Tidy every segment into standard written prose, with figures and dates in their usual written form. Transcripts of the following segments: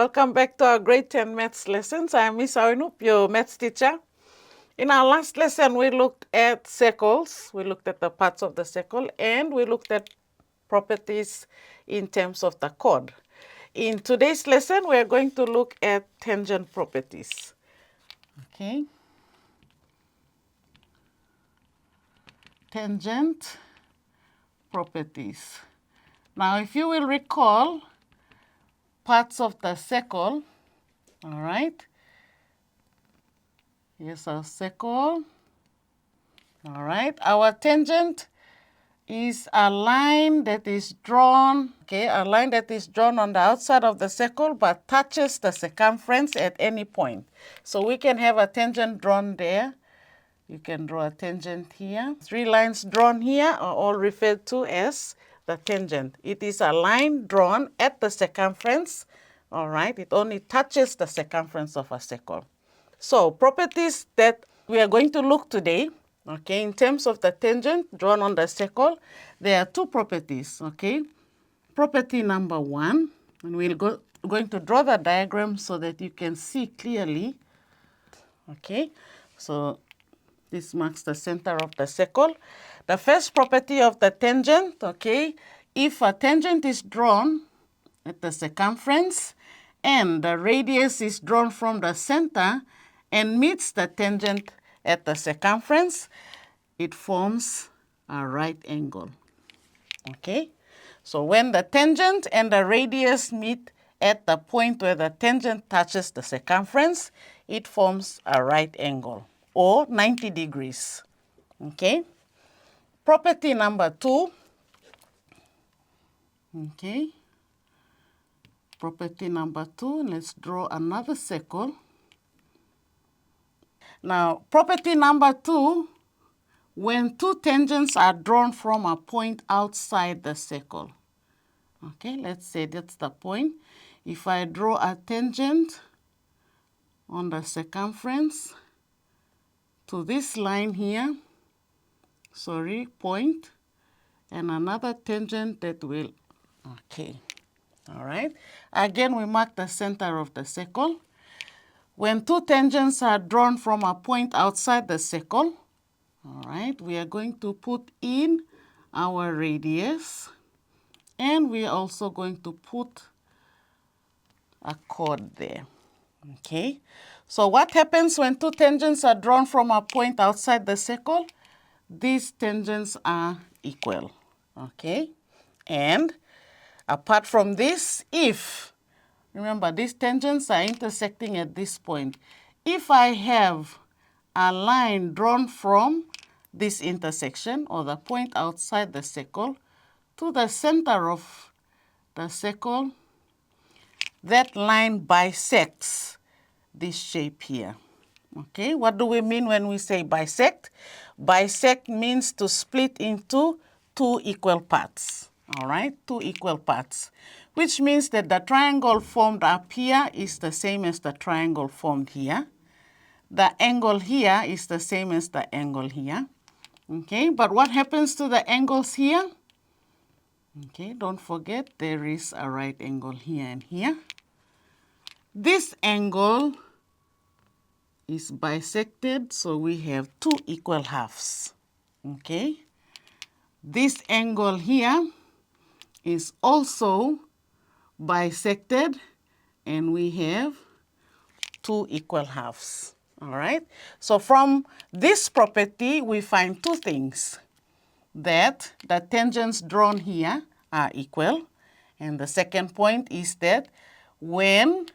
Welcome back to our grade 10 maths lessons. I'm Miss Awinup, your maths teacher. In our last lesson, we looked at circles. We looked at the parts of the circle, and we looked at properties in terms of the chord. In today's lesson, we're going to look at tangent properties. Okay. Tangent properties. Now, if you will recall, parts of the circle, all right? Here's our circle, all right? Our tangent is a line that is drawn, okay? A line that is drawn on the outside of the circle but touches the circumference at any point. So we can have a tangent drawn there. You can draw a tangent here. 3 lines drawn here are all referred to as the tangent. It is a line drawn at the circumference, all right? It only touches the circumference of a circle. So properties that we are going to look today, okay, in terms of the tangent drawn on the circle, there are 2 properties, okay? Property number 1, and we're going to draw the diagram so that you can see clearly, okay? So this marks the center of the circle. The first property of the tangent, okay, if a tangent is drawn at the circumference and the radius is drawn from the center and meets the tangent at the circumference, it forms a right angle, okay? So when the tangent and the radius meet at the point where the tangent touches the circumference, it forms a right angle, or 90 degrees, okay? Property number 2, okay? Property number 2, let's draw another circle. Now, property number 2, when 2 tangents are drawn from a point outside the circle, okay? Let's say that's the point. If I draw a tangent on the circumference to this line here, point, and another tangent that will, okay, all right. Again, we mark the center of the circle. When 2 tangents are drawn from a point outside the circle, all right, we are going to put in our radius, and we are also going to put a chord there, okay? So what happens when 2 tangents are drawn from a point outside the circle? These tangents are equal, okay? And apart from this, remember, these tangents are intersecting at this point. If I have a line drawn from this intersection, or the point outside the circle, to the center of the circle, that line bisects this shape here. Okay, what do we mean when we say bisect? Bisect means to split into 2 equal parts, all right? 2 equal parts, which means that the triangle formed up here is the same as the triangle formed here. The angle here is the same as the angle here, okay? But what happens to the angles here? Okay, don't forget there is a right angle here and here. This angle is bisected, so we have 2 equal halves, okay? This angle here is also bisected, and we have 2 equal halves, all right? So from this property, we find 2 things. That the tangents drawn here are equal, and the second point is that when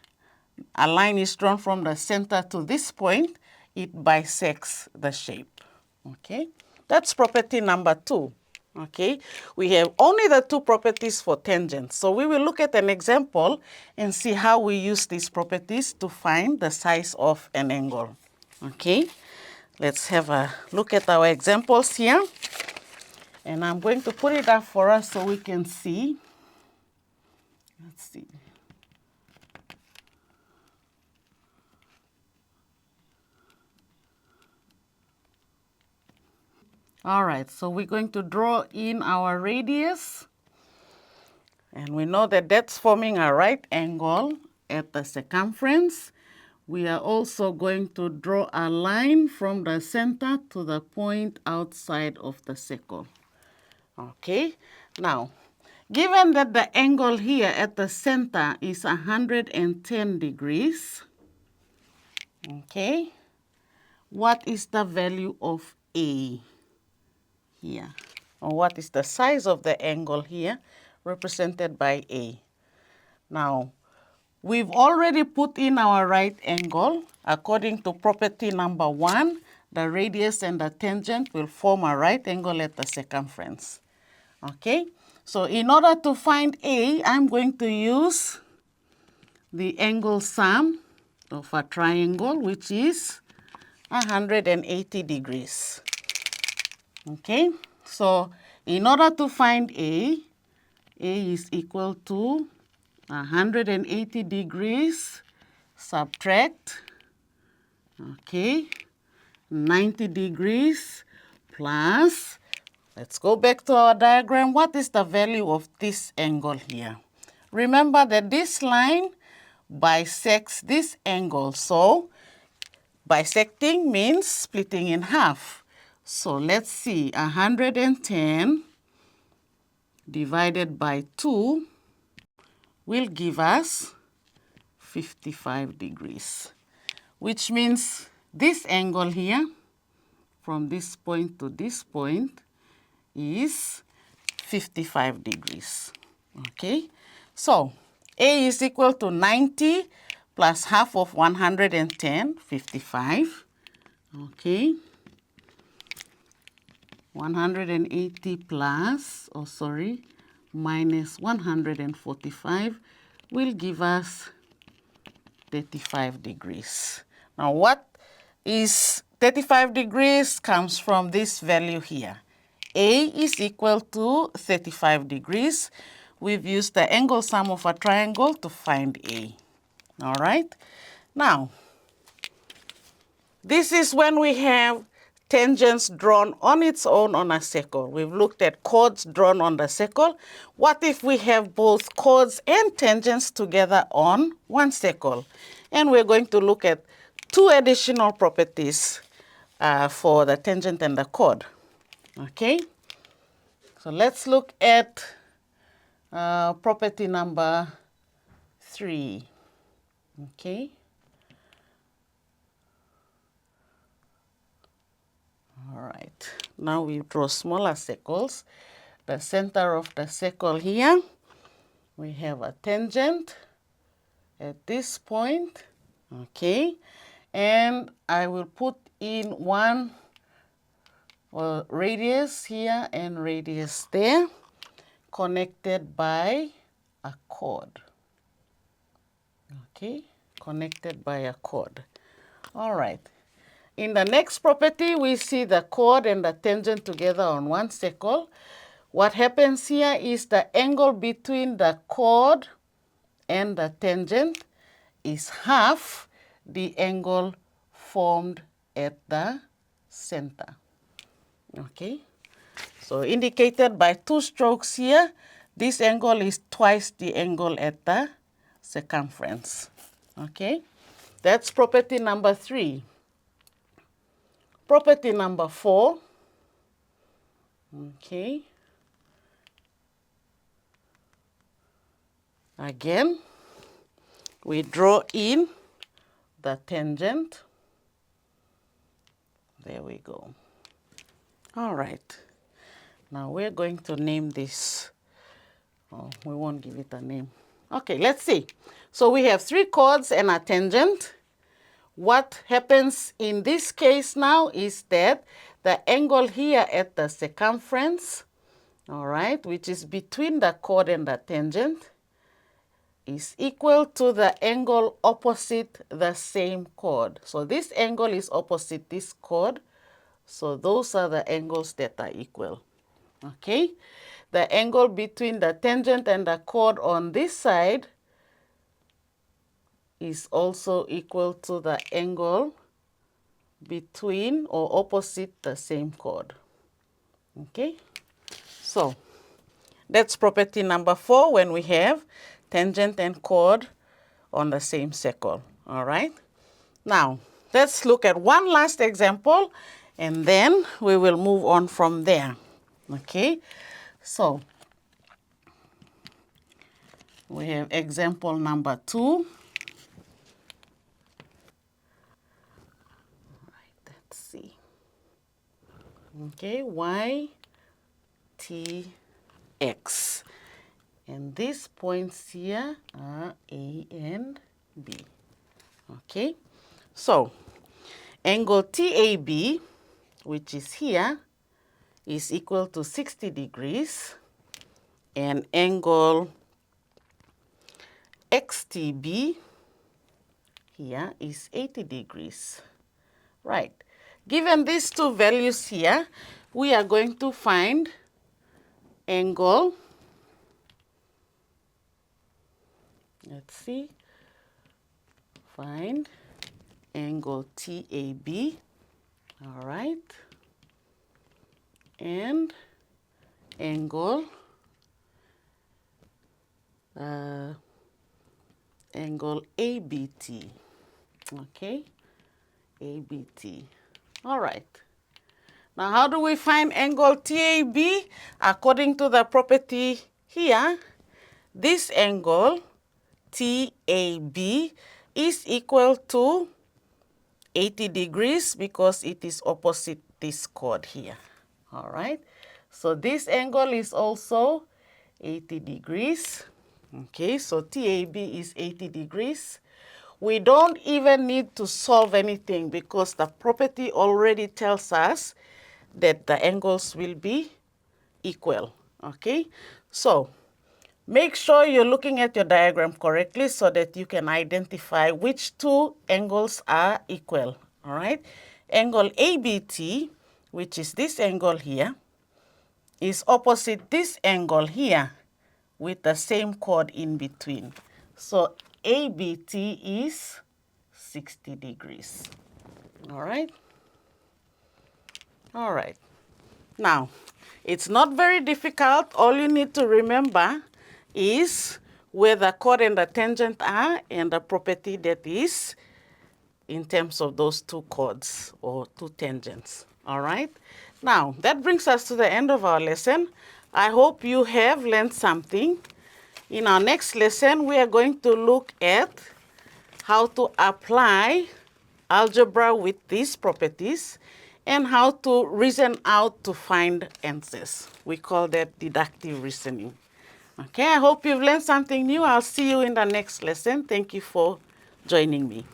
a line is drawn from the center to this point, it bisects the shape, okay? That's property number 2, okay? We have only the 2 properties for tangents. So we will look at an example and see how we use these properties to find the size of an angle, okay? Let's have a look at our examples here. And I'm going to put it up for us so we can see. Let's see. All right, so we're going to draw in our radius. And we know that that's forming a right angle. at the circumference. We are also going to draw a line from the center to the point outside of the circle. Okay, now, given that the angle here at the center is 110 degrees, okay, what is the value of A here? Or what is the size of the angle here represented by A? Now, we've already put in our right angle. According to property number 1, the radius and the tangent will form a right angle at the circumference. Okay, so in order to find A, I'm going to use the angle sum of a triangle, which is 180 degrees. Okay, so in order to find A is equal to 180 degrees subtract, okay, 90 degrees plus, let's go back to our diagram. What is the value of this angle here? Remember that this line bisects this angle. So bisecting means splitting in half. So let's see, 110 divided by 2 will give us 55 degrees, which means this angle here from this point to this point is 55 degrees. Okay, so A is equal to 90 plus half of 110, 55. Okay, 180 plus, minus 145 will give us 35 degrees. Now what is 35 degrees comes from this value here. A is equal to 35 degrees. We've used the angle sum of a triangle to find A. All right. Now, this is when we have tangents drawn on its own on a circle. We've looked at chords drawn on the circle. What if we have both chords and tangents together on one circle? And we're going to look at 2 additional properties for the tangent and the chord. Okay, so let's look at property number 3. Okay. All right, now we draw smaller circles. The center of the circle here, we have a tangent at this point, okay, and I will put in one radius here and radius there, connected by a chord. Okay, connected by a chord. All right. In the next property, we see the chord and the tangent together on one circle. What happens here is the angle between the chord and the tangent is half the angle formed at the center. Okay, so indicated by 2 strokes here, this angle is twice the angle at the circumference. Okay, that's property number 3. Property number 4, okay, again, we draw in the tangent. There we go. All right, now we're going to name this. Oh, we won't give it a name. Okay, let's see. So we have 3 chords and a tangent. What happens in this case now is that the angle here at the circumference, all right, which is between the chord and the tangent, is equal to the angle opposite the same chord. So this angle is opposite this chord, so those are the angles that are equal. Okay, the angle between the tangent and the chord on this side is also equal to the angle between or opposite the same chord. Okay, so that's property number 4 when we have tangent and chord on the same circle, all right? Now, let's look at one last example, and then we will move on from there, okay? So, we have example number 2. All right, let's see. Okay, y, t, x. And these points here are A and B. Okay, so angle TAB, which is here, is equal to 60 degrees, and angle XTB here is 80 degrees. Right. Given these two values here, we are going to find angle, let's see, find angle TAB, all right, and angle angle ABT, okay, ABT. All right. Now, how do we find angle TAB? According to the property here, this angle TAB is equal to 80 degrees because it is opposite this chord here. All right. So this angle is also 80 degrees. Okay, so TAB is 80 degrees. We don't even need to solve anything because the property already tells us that the angles will be equal. Okay, so make sure you're looking at your diagram correctly so that you can identify which two angles are equal. All right, angle ABT, which is this angle here, is opposite this angle here with the same chord in between. So ABT is 60 degrees. All right? All right. Now, it's not very difficult. All you need to remember is where the chord and the tangent are and the property that is in terms of those two chords or two tangents. All right? Now, that brings us to the end of our lesson. I hope you have learned something. In our next lesson, we are going to look at how to apply algebra with these properties and how to reason out to find answers. We call that deductive reasoning. Okay, I hope you've learned something new. I'll see you in the next lesson. Thank you for joining me.